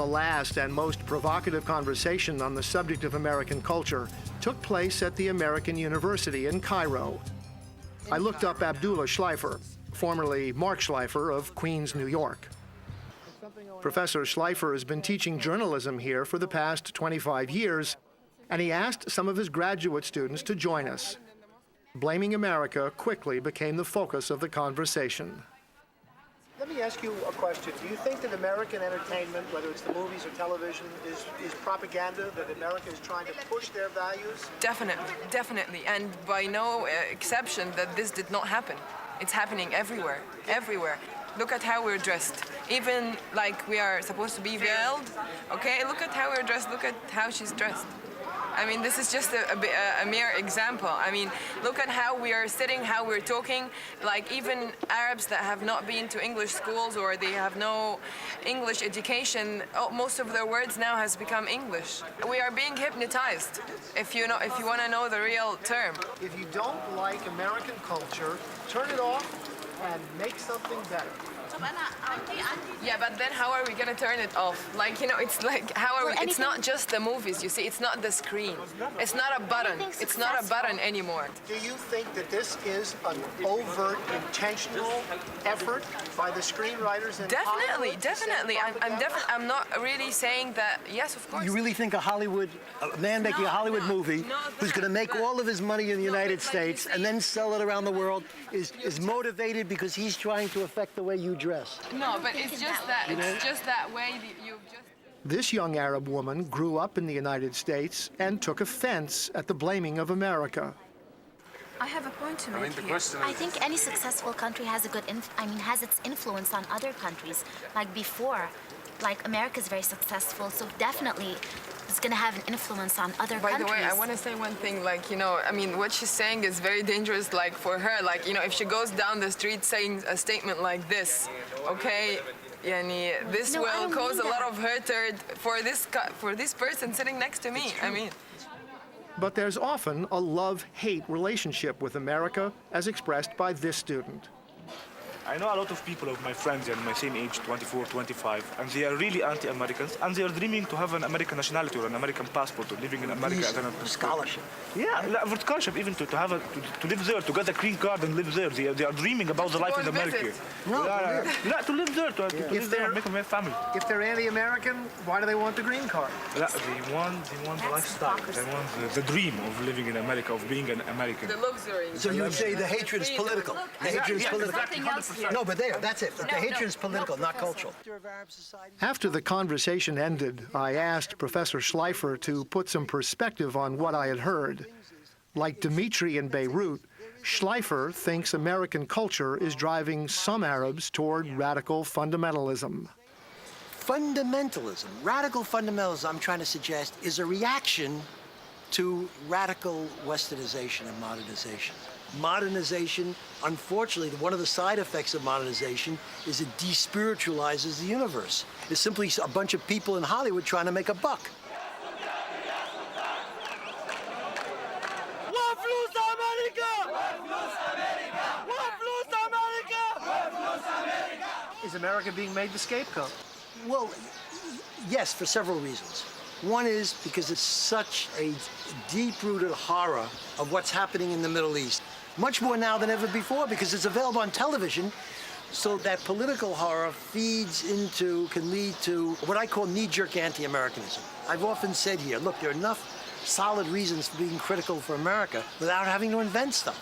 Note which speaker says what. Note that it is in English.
Speaker 1: The last and most provocative conversation on the subject of American culture took place at the American University in Cairo. I looked up Abdullah Schleifer, formerly Mark Schleifer of Queens, New York. Professor Schleifer has been teaching journalism here for the past 25 years, and he asked some of his graduate students to join us. Blaming America quickly became the focus of the conversation. Let me ask you a question. Do you think that American entertainment, whether it's the movies or television, is propaganda, that America is trying to push their values?
Speaker 2: Definitely, definitely. And by no exception that this did not happen. It's happening everywhere, everywhere. Look at how we're dressed. Even like we are supposed to be veiled, okay? Look at how we're dressed, look at how she's dressed. I mean, this is just a mere example. I mean, look at how we are sitting, how we're talking. Like even Arabs that have not been to English schools or they have no English education, most of their words now has become English. We are being hypnotized, if you want to know the real term.
Speaker 1: If you don't like American culture, turn it off and make something better.
Speaker 2: Yeah, but then how are we gonna turn it off? Like, you know, it's like, how are we? It's not just the movies, you see, it's not the screen. It's not a button. It's not a button anymore.
Speaker 1: Do you think that this is an overt, intentional effort by the screenwriters in
Speaker 2: Definitely,
Speaker 1: Hollywood?
Speaker 2: Definitely. I'm not really saying that, yes, of course.
Speaker 3: You really think a man making a Hollywood movie who's going to make all of his money in the United States and then sell it around the world is motivated because he's trying to affect the way you dress?
Speaker 2: No, but it's just that, way that you've just...
Speaker 1: This young Arab woman grew up in the United States and took offense at the blaming of America.
Speaker 4: I have a point to make here.
Speaker 5: I think any successful country has has its influence on other countries. Like before, like America's very successful, so definitely it's going to have an influence on other countries.
Speaker 2: By the way, I want to say one thing, like, you know, I mean, what she's saying is very dangerous, like, for her. Like, you know, if she goes down the street saying a statement like this, okay, yani, this will cause a lot of hurt for this person sitting next to me, I mean.
Speaker 1: But there's often a love-hate relationship with America, as expressed by this student.
Speaker 6: I know a lot of people of my friends and my same age, 24, 25, and they are really anti-Americans, and they are dreaming to have an American nationality or an American passport or living in America.
Speaker 3: Scholarship.
Speaker 6: Yeah, for scholarship, even to live there, to get a green card and live there. They are dreaming about the life in America.
Speaker 3: No,
Speaker 6: to live there, to live there and make a family.
Speaker 1: If they're anti-American, why do they want the green card?
Speaker 6: They want the lifestyle. They want the dream of living in America, of being an American.
Speaker 2: The luxury.
Speaker 3: So you would say the hatred is political. The hatred is political. No, but that's it. The hatred is political, not cultural.
Speaker 1: After the conversation ended, I asked Professor Schleifer to put some perspective on what I had heard. Like Dimitri in Beirut, Schleifer thinks American culture is driving some Arabs toward radical fundamentalism.
Speaker 3: Fundamentalism, radical fundamentalism, I'm trying to suggest, is a reaction to radical westernization and modernization. Modernization, unfortunately, one of the side effects of modernization is it despiritualizes the universe. It's simply a bunch of people in Hollywood trying to make a buck.
Speaker 1: Is America being made the scapegoat?
Speaker 3: Well, yes, for several reasons. One is because it's such a deep-rooted horror of what's happening in the Middle East. Much more now than ever before because it's available on television. So that political horror can lead to what I call knee-jerk anti-Americanism. I've often said here, look, there are enough solid reasons for being critical for America without having to invent stuff.